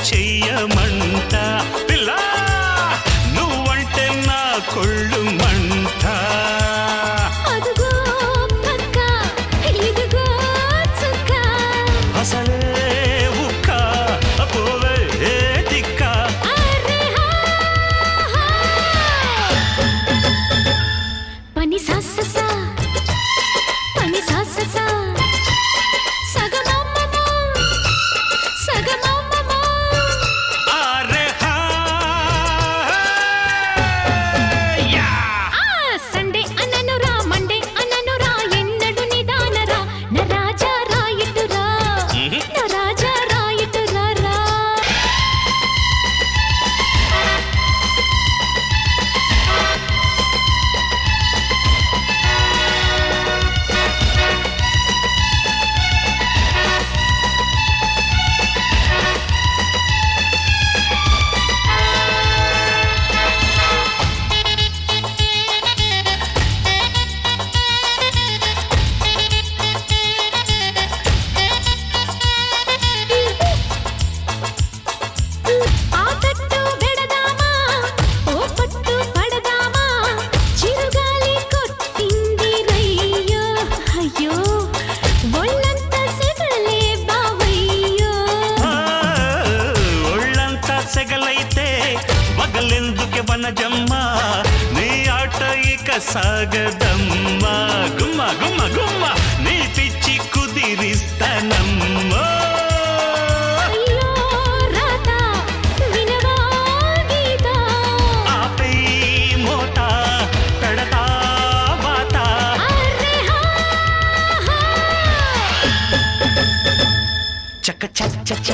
చెయ్యమంట పిల్ల నువ్వంటే నా కొళ్ళు మంట అదుగో పక్క ఇదుగో చుక్క అసలే ఉక్క పోవే తిక్క అరే హా పని సాసస పని సాసస సగమమ్మమ సగమమ్మమ అరే హా యా సండే అననురా మండే అననురా ఎన్నడు నిదానరా నా రాజా రాయిటురా నా రాజా రాయిటురా రా ఆ తట్టు బెడదామా ఓ పట్టు పడదామా చిరుగాలి కొట్టింది రయ్యో అయ్యో ఒళ్ళంతా సెగలే బావయ్యో ఒళ్ళంతా సెగలైతే వగలెందుకే వనజమ్మ నీ ఆట ఇక సాగదమ్మా గుమ్మ గుమ్మ గుమ్మ నీ పిచ్చి కుదిరిస్తానమ్మా అయ్యో రాత వినవా గీత ఆపై మోత పెడతా వాత అరే హా చక్క చక్క చక్క